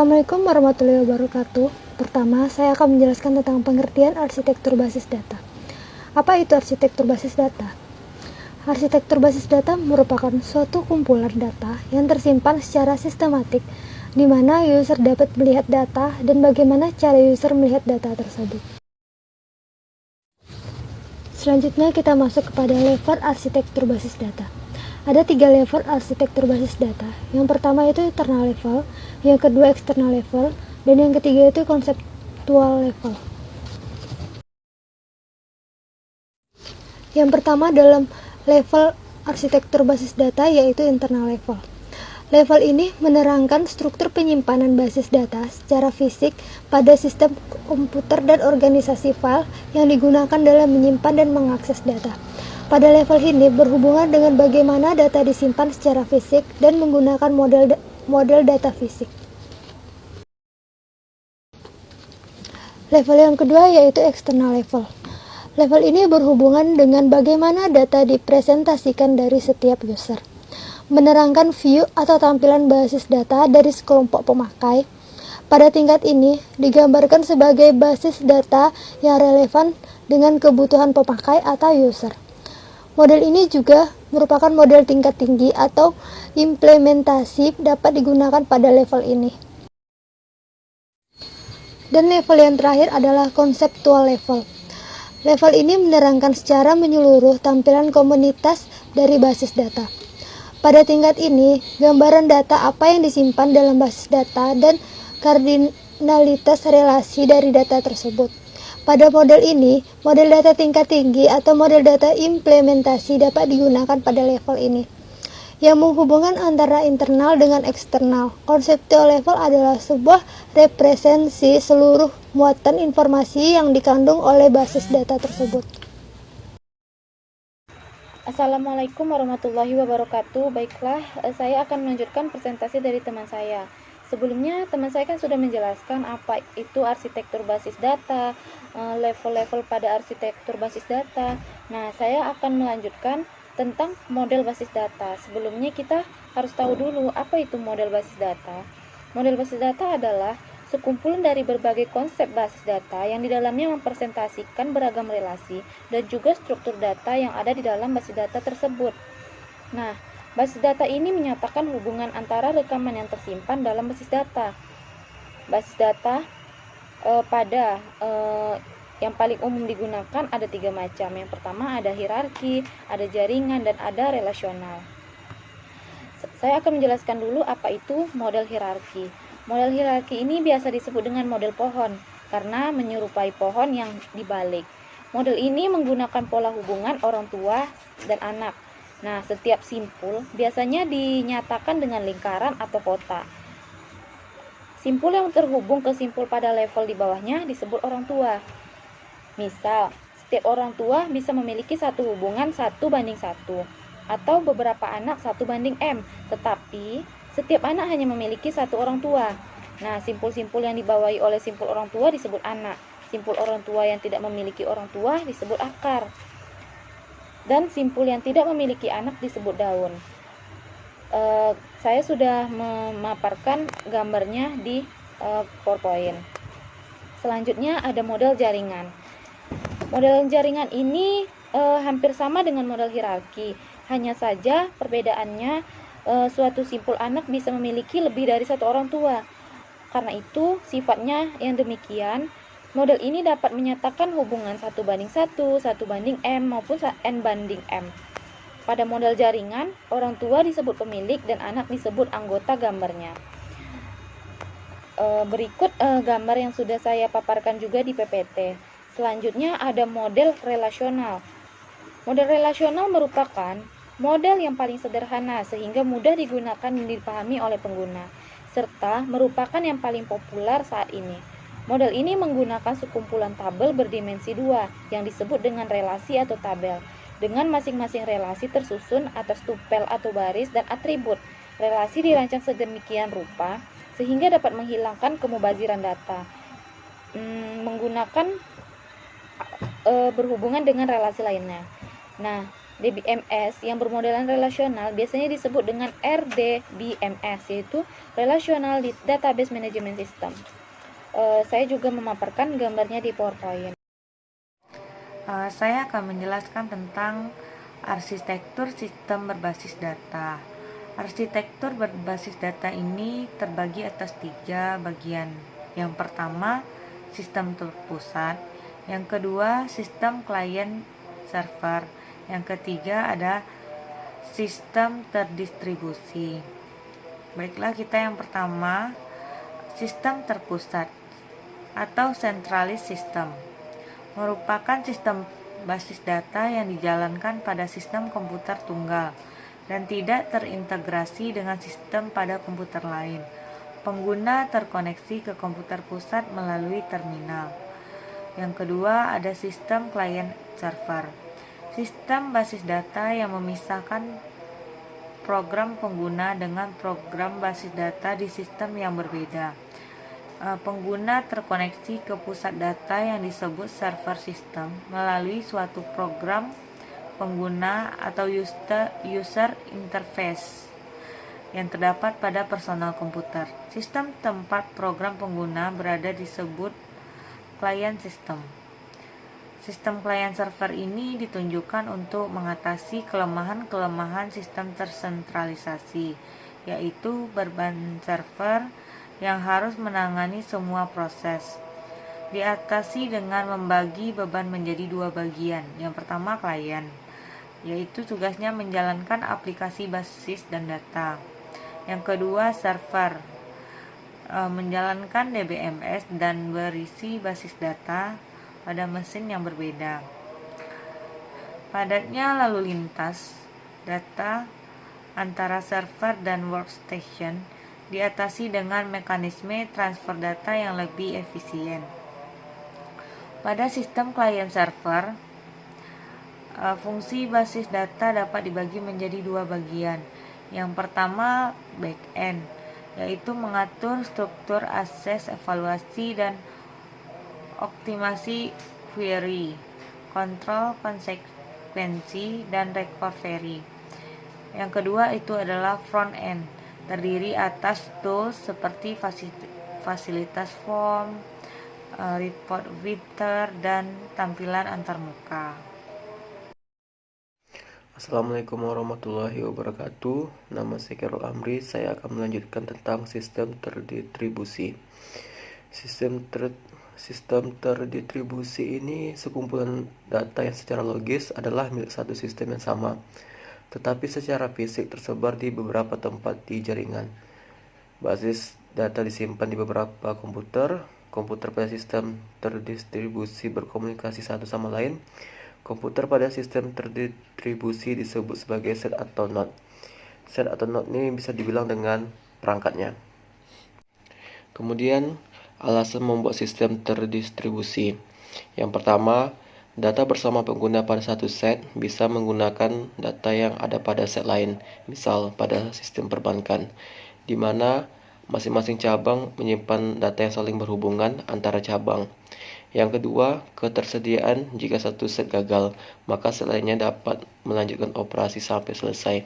Assalamualaikum warahmatullahi wabarakatuh. Pertama, saya akan menjelaskan tentang pengertian arsitektur basis data. Apa itu arsitektur basis data? Arsitektur basis data merupakan suatu kumpulan data yang tersimpan secara sistematik, di mana user dapat melihat data dan bagaimana cara user melihat data tersebut. Selanjutnya kita masuk kepada level arsitektur basis data. Ada 3 level arsitektur basis data. Yang pertama itu internal level, yang kedua external level, dan yang ketiga itu conceptual level. Yang pertama dalam level arsitektur basis data yaitu internal level. Level ini menerangkan struktur penyimpanan basis data secara fisik pada sistem komputer dan organisasi file yang digunakan dalam menyimpan dan mengakses data. Pada level ini berhubungan dengan bagaimana data disimpan secara fisik dan menggunakan model data fisik. Level yang kedua yaitu external level. Level ini berhubungan dengan bagaimana data dipresentasikan dari setiap user. Menerangkan view atau tampilan basis data dari sekelompok pemakai. Pada tingkat ini digambarkan sebagai basis data yang relevan dengan kebutuhan pemakai atau user. Model ini juga merupakan model tingkat tinggi atau implementasi dapat digunakan pada level ini. Dan level yang terakhir adalah conceptual level. Level ini menerangkan secara menyeluruh tampilan komunitas dari basis data. Pada tingkat ini, gambaran data apa yang disimpan dalam basis data dan kardinalitas relasi dari data tersebut. Pada model ini, model data tingkat tinggi atau model data implementasi dapat digunakan pada level ini, yang menghubungkan antara internal dengan eksternal. Conceptual level adalah sebuah representasi seluruh muatan informasi yang dikandung oleh basis data tersebut. Assalamualaikum warahmatullahi wabarakatuh. Baiklah, saya akan melanjutkan presentasi dari teman saya. Sebelumnya, teman saya kan sudah menjelaskan apa itu arsitektur basis data, level-level pada arsitektur basis data. Nah, saya akan melanjutkan tentang model basis data. Sebelumnya kita harus tahu dulu apa itu model basis data. Model basis data adalah sekumpulan dari berbagai konsep basis data yang di dalamnya mempresentasikan beragam relasi dan juga struktur data yang ada di dalam basis data tersebut. Nah, basis data ini menyatakan hubungan antara rekaman yang tersimpan dalam basis data. Basis data yang paling umum digunakan ada 3 macam. Yang pertama ada hierarki, ada jaringan, dan ada relasional. Saya akan menjelaskan dulu apa itu model hierarki. Model hierarki ini biasa disebut dengan model pohon karena menyerupai pohon yang dibalik. Model ini menggunakan pola hubungan orang tua dan anak. Nah, setiap simpul biasanya dinyatakan dengan lingkaran atau kotak. Simpul yang terhubung ke simpul pada level di bawahnya disebut orang tua. Misal, setiap orang tua bisa memiliki satu hubungan 1:1 atau beberapa anak 1:m, tetapi setiap anak hanya memiliki satu orang tua. Nah, simpul-simpul yang dibawahi oleh simpul orang tua disebut anak. Simpul orang tua yang tidak memiliki orang tua disebut akar. Dan simpul yang tidak memiliki anak disebut daun. Saya sudah memaparkan gambarnya di PowerPoint. Selanjutnya ada model jaringan. Model jaringan ini hampir sama dengan model hierarki, hanya saja perbedaannya suatu simpul anak bisa memiliki lebih dari satu orang tua. Karena itu sifatnya yang demikian. Model ini dapat menyatakan hubungan 1:1, 1:m, maupun n/m. Pada model jaringan, orang tua disebut pemilik dan anak disebut anggota gambarnya. Berikut gambar yang sudah saya paparkan juga di PPT. Selanjutnya ada model relasional. Model relasional merupakan model yang paling sederhana sehingga mudah digunakan dan dipahami oleh pengguna, serta merupakan yang paling populer saat ini. Model ini menggunakan sekumpulan tabel berdimensi 2 yang disebut dengan relasi atau tabel, dengan masing-masing relasi tersusun atas tupel atau baris dan atribut. Relasi dirancang sedemikian rupa sehingga dapat menghilangkan kemubaziran data, menggunakan berhubungan dengan relasi lainnya. Nah, DBMS yang bermodelan relasional biasanya disebut dengan RDBMS, yaitu Relational Database Management System. Saya juga memaparkan gambarnya di PowerPoint. Saya akan menjelaskan tentang arsitektur sistem berbasis data. Arsitektur berbasis data ini terbagi atas 3 bagian. Yang pertama, sistem terpusat. Yang kedua, sistem klien server. Yang ketiga ada sistem terdistribusi. Baiklah, kita yang pertama, sistem terpusat atau centralized system merupakan sistem basis data yang dijalankan pada sistem komputer tunggal dan tidak terintegrasi dengan sistem pada komputer lain. Pengguna terkoneksi ke komputer pusat melalui terminal. Yang kedua ada sistem client server. Sistem basis data yang memisahkan program pengguna dengan program basis data di sistem yang berbeda. Pengguna terkoneksi ke pusat data yang disebut server system melalui suatu program pengguna atau user interface yang terdapat pada personal komputer. Sistem tempat program pengguna berada disebut client system. Sistem client server ini ditunjukkan untuk mengatasi kelemahan-kelemahan sistem tersentralisasi, yaitu beban server yang harus menangani semua proses. Diatasi dengan membagi beban menjadi 2 bagian. Yang pertama klien, yaitu tugasnya menjalankan aplikasi basis dan data. Yang kedua server, menjalankan DBMS dan berisi basis data pada mesin yang berbeda. Padatnya lalu lintas data antara server dan workstation diatasi dengan mekanisme transfer data yang lebih efisien. Pada sistem client server, fungsi basis data dapat dibagi menjadi 2 bagian. Yang pertama back-end, yaitu mengatur struktur akses, evaluasi, dan optimasi query, kontrol konsekuensi, dan recovery. Yang kedua itu adalah front-end, terdiri atas tools seperti fasilitas form, report filter, dan tampilan antarmuka. Assalamualaikum warahmatullahi wabarakatuh. Nama saya Khairul Amri. Saya akan melanjutkan tentang sistem terdistribusi. Sistem terdistribusi ini sekumpulan data yang secara logis adalah milik satu sistem yang sama, tetapi secara fisik tersebar di beberapa tempat di jaringan. Basis data disimpan di beberapa komputer. Komputer pada sistem terdistribusi berkomunikasi satu sama lain. Komputer pada sistem terdistribusi disebut sebagai set atau node. Set atau node ini bisa dibilang dengan perangkatnya. Kemudian, alasan membuat sistem terdistribusi. Yang pertama, data bersama pengguna pada satu set bisa menggunakan data yang ada pada set lain, misal pada sistem perbankan, di mana masing-masing cabang menyimpan data yang saling berhubungan antara cabang. Yang kedua, ketersediaan. Jika satu set gagal, maka set lainnya dapat melanjutkan operasi sampai selesai.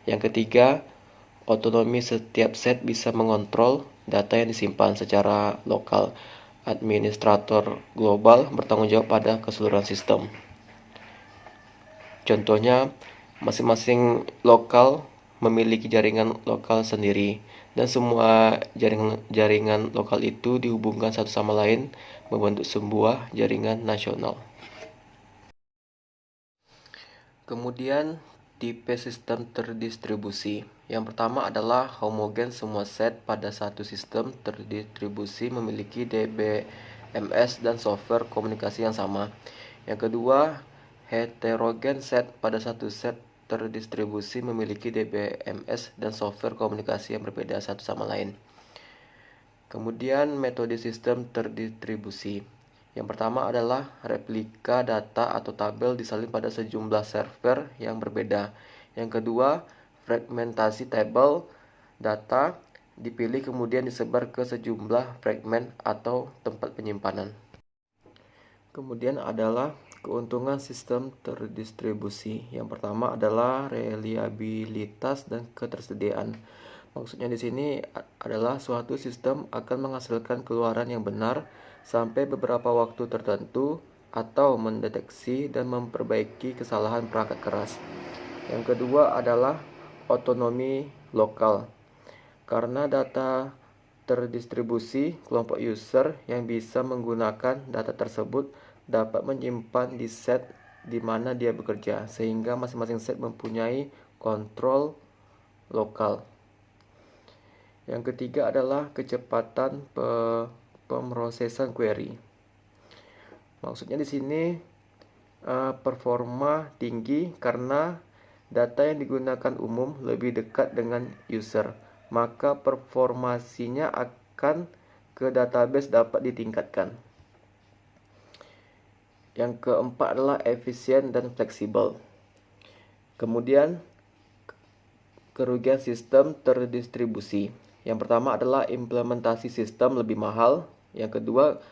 Yang ketiga, otonomi. Setiap set bisa mengontrol data yang disimpan secara lokal. Administrator global bertanggung jawab pada keseluruhan sistem. Contohnya, masing-masing lokal memiliki jaringan lokal sendiri, dan semua jaringan lokal itu dihubungkan satu sama lain membentuk sebuah jaringan nasional. Kemudian, tipe sistem terdistribusi. Yang pertama adalah homogen. Semua set pada satu sistem terdistribusi memiliki DBMS dan software komunikasi yang sama. Yang kedua, heterogen. Set pada satu set terdistribusi memiliki DBMS dan software komunikasi yang berbeda satu sama lain. Kemudian, metode sistem terdistribusi. Yang pertama adalah replika data atau tabel disalin pada sejumlah server yang berbeda. Yang kedua, fragmentasi tabel data dipilih kemudian disebar ke sejumlah fragmen atau tempat penyimpanan. Kemudian adalah Keuntungan sistem terdistribusi. Yang pertama adalah reliabilitas dan ketersediaan. Maksudnya di sini adalah suatu sistem akan menghasilkan keluaran yang benar sampai beberapa waktu tertentu atau mendeteksi dan memperbaiki kesalahan perangkat keras. Yang kedua adalah otonomi lokal. Karena data terdistribusi, kelompok user yang bisa menggunakan data tersebut dapat menyimpan di set di mana dia bekerja, sehingga masing-masing set mempunyai kontrol lokal. Yang ketiga adalah kecepatan pemrosesan query. Maksudnya di sini performa tinggi karena data yang digunakan umum lebih dekat dengan user, maka performasinya akan ke database dapat ditingkatkan. Yang keempat adalah efisien dan fleksibel. Kemudian kerugian sistem terdistribusi. Yang pertama adalah implementasi sistem lebih mahal. Yang kedua,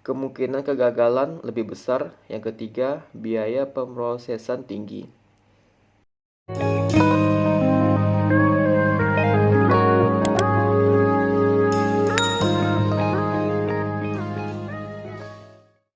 kemungkinan kegagalan lebih besar. Yang ketiga, biaya pemrosesan tinggi.